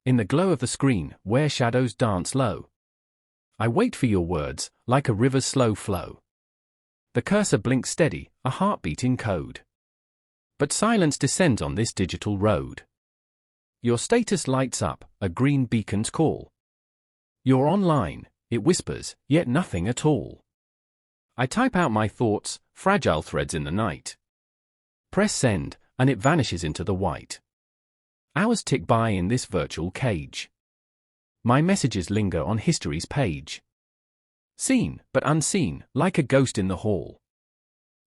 In the glow of the screen, where shadows dance low, I wait for your words, like a river's slow flow. The cursor blinks steady, a heartbeat in code. But silence descends on this digital road. Your status lights up, a green beacon's call. You're online, it whispers, yet nothing at all. I type out my thoughts, fragile threads in the night. Press send, and it vanishes into the white. Hours tick by in this virtual cage. My messages linger on history's page. Seen, but unseen, like a ghost in the hall.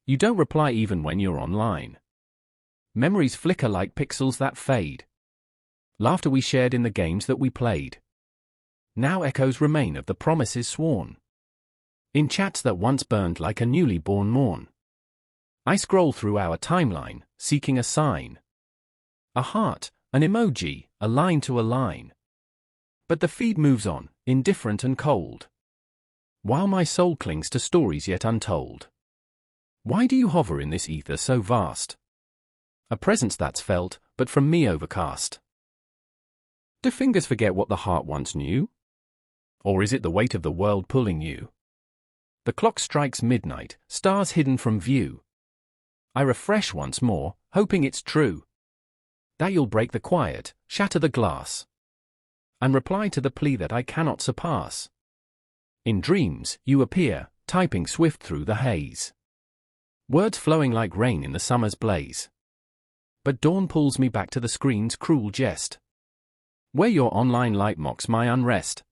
You don't reply even when you're online. Memories flicker like pixels that fade. Laughter we shared in the games that we played. Now echoes remain of the promises sworn. In chats that once burned like a newly born morn. I scroll through our timeline, seeking a sign. A heart, an emoji, a line to a line. But the feed moves on, indifferent and cold. While my soul clings to stories yet untold. Why do you hover in this ether so vast? A presence that's felt, but from me overcast. Do fingers forget what the heart once knew? Or is it the weight of the world pulling you? The clock strikes midnight, stars hidden from view. I refresh once more, hoping it's true. That you'll break the quiet, shatter the glass, and reply to the plea that I cannot surpass. In dreams, you appear, typing swift through the haze. Words flowing like rain in the summer's blaze. But dawn pulls me back to the screen's cruel jest. Where your online light mocks my unrest.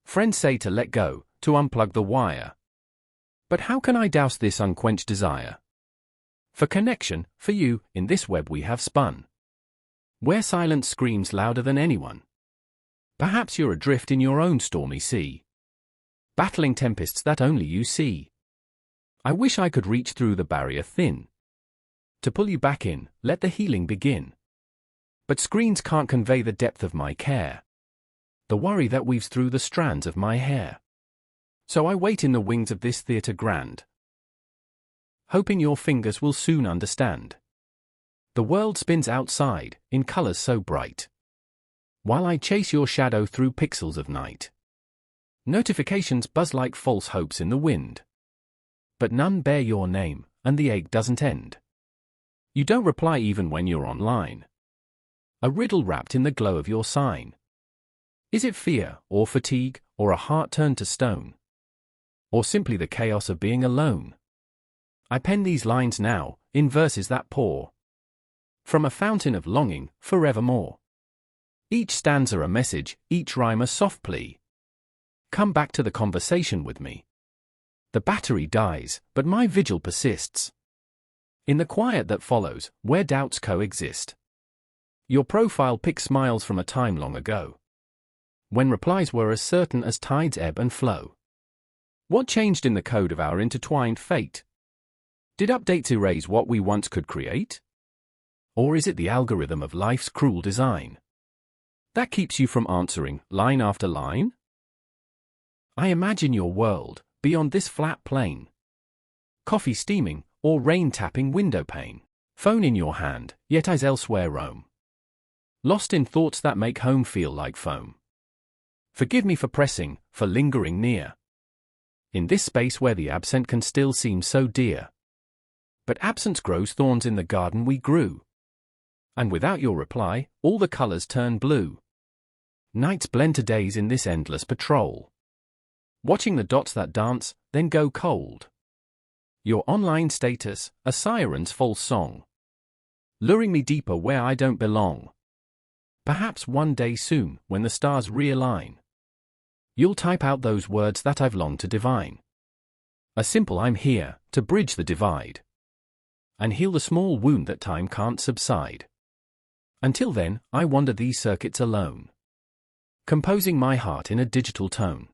Friends say to let go, to unplug the wire. But how can I douse this unquenched desire? For connection, for you, in this web we have spun. Where silence screams louder than anyone. Perhaps you're adrift in your own stormy sea. Battling tempests that only you see. I wish I could reach through the barrier thin. To pull you back in, let the healing begin. But screens can't convey the depth of my care. The worry that weaves through the strands of my hair. So I wait in the wings of this theatre grand. Hoping your fingers will soon understand. The world spins outside, in colors so bright. While I chase your shadow through pixels of night. Notifications buzz like false hopes in the wind. But none bear your name, and the ache doesn't end. You don't reply even when you're online. A riddle wrapped in the glow of your sign. Is it fear, or fatigue, or a heart turned to stone? Or simply the chaos of being alone? I pen these lines now, in verses that pour. From a fountain of longing, forevermore. Each stanza a message, each rhyme a soft plea. Come back to the conversation with me. The battery dies, but my vigil persists. In the quiet that follows, where doubts coexist. Your profile pics smiles from a time long ago. When replies were as certain as tides ebb and flow. What changed in the code of our intertwined fate? Did updates erase what we once could create? Or is it the algorithm of life's cruel design that keeps you from answering, line after line? I imagine your world, beyond this flat plane. Coffee steaming, or rain tapping window pane. Phone in your hand, yet eyes elsewhere roam. Lost in thoughts that make home feel like foam. Forgive me for pressing, for lingering near. In this space where the absent can still seem so dear. But absence grows thorns in the garden we grew. And without your reply, all the colors turn blue. Nights blend to days in this endless patrol. Watching the dots that dance, then go cold. Your online status, a siren's false song. Luring me deeper where I don't belong. Perhaps one day soon, when the stars realign, you'll type out those words that I've longed to divine. A simple I'm here, to bridge the divide. And heal the small wound that time can't subside. Until then, I wander these circuits alone. Composing my heart in a digital tone.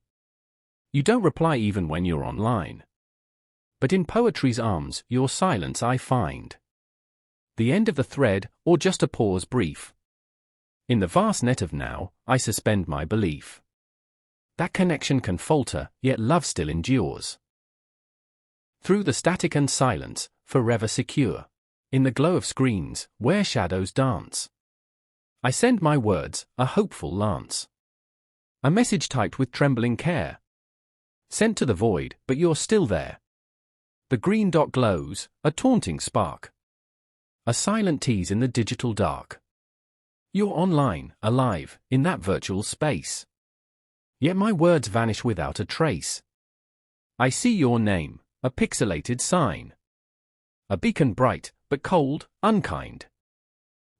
You don't reply even when you're online. But in poetry's arms, your silence I find. The end of the thread, or just a pause brief. In the vast net of now, I suspend my belief. That connection can falter, yet love still endures. Through the static and silence, forever secure. In the glow of screens, where shadows dance. I send my words, a hopeful lance. A message typed with trembling care. Sent to the void, but you're still there. The green dot glows, a taunting spark. A silent tease in the digital dark. You're online, alive, in that virtual space. Yet my words vanish without a trace. I see your name, a pixelated sign. A beacon bright, but cold, unkind.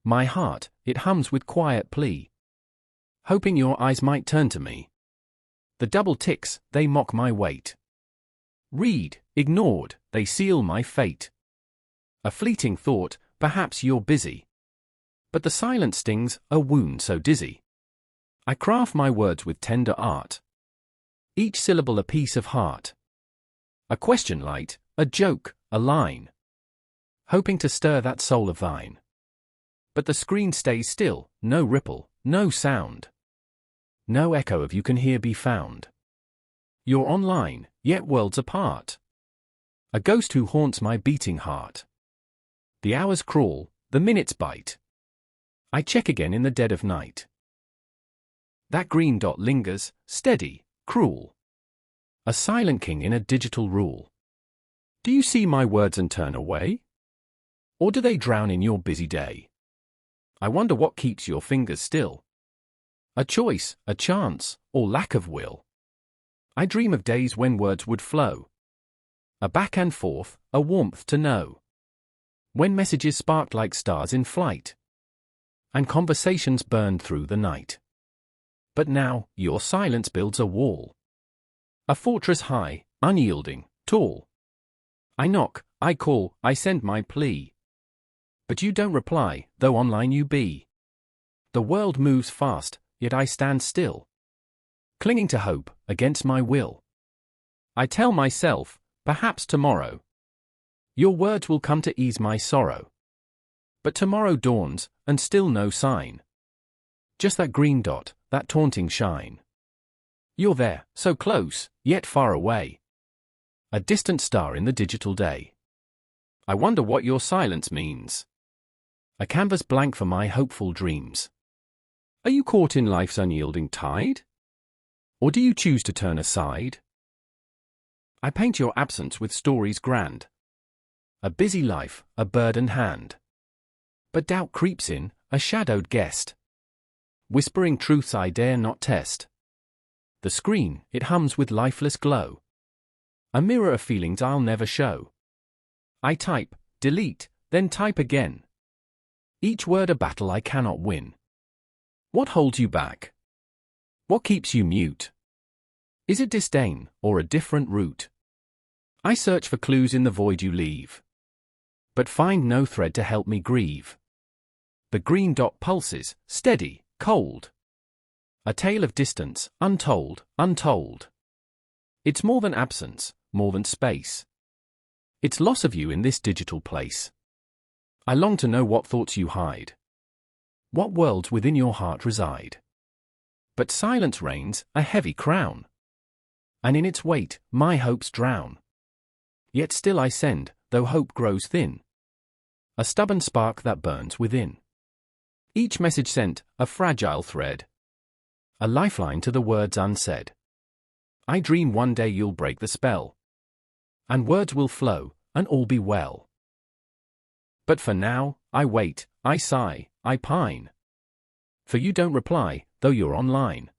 My heart, it hums with quiet plea. Hoping your eyes might turn to me. The double ticks, they mock my weight. Read, ignored, they seal my fate. A fleeting thought, perhaps you're busy. But the silence stings, a wound so dizzy. I craft my words with tender art. Each syllable a piece of heart. A question light, a joke, a line. Hoping to stir that soul of thine. But the screen stays still, no ripple, no sound. No echo of you can hear be found. You're online, yet worlds apart. A ghost who haunts my beating heart. The hours crawl, the minutes bite. I check again in the dead of night. That green dot lingers, steady, cruel. A silent king in a digital rule. Do you see my words and turn away? Or do they drown in your busy day? I wonder what keeps your fingers still. A choice, a chance, or lack of will. I dream of days when words would flow. A back and forth, a warmth to know. When messages sparked like stars in flight. And conversations burned through the night. But now, your silence builds a wall. A fortress high, unyielding, tall. I knock, I call, I send my plea. But you don't reply, though online you be. The world moves fast, yet I stand still. Clinging to hope, against my will. I tell myself, perhaps tomorrow. Your words will come to ease my sorrow. But tomorrow dawns, and still no sign. Just that green dot, that taunting shine. You're there, so close, yet far away. A distant star in the digital day. I wonder what your silence means. A canvas blank for my hopeful dreams. Are you caught in life's unyielding tide? Or do you choose to turn aside? I paint your absence with stories grand. A busy life, a burdened hand. But doubt creeps in, a shadowed guest. Whispering truths I dare not test. The screen, it hums with lifeless glow. A mirror of feelings I'll never show. I type, delete, then type again. Each word a battle I cannot win. What holds you back? What keeps you mute? Is it disdain, or a different route? I search for clues in the void you leave. But find no thread to help me grieve. The green dot pulses, steady, cold. A tale of distance, untold, untold. It's more than absence, more than space. It's loss of you in this digital place. I long to know what thoughts you hide. What worlds within your heart reside. But silence reigns, a heavy crown. And in its weight, my hopes drown. Yet still I send, though hope grows thin. A stubborn spark that burns within. Each message sent, a fragile thread. A lifeline to the words unsaid. I dream one day you'll break the spell. And words will flow, and all be well. But for now, I wait, I sigh, I pine. For you don't reply, though you're online.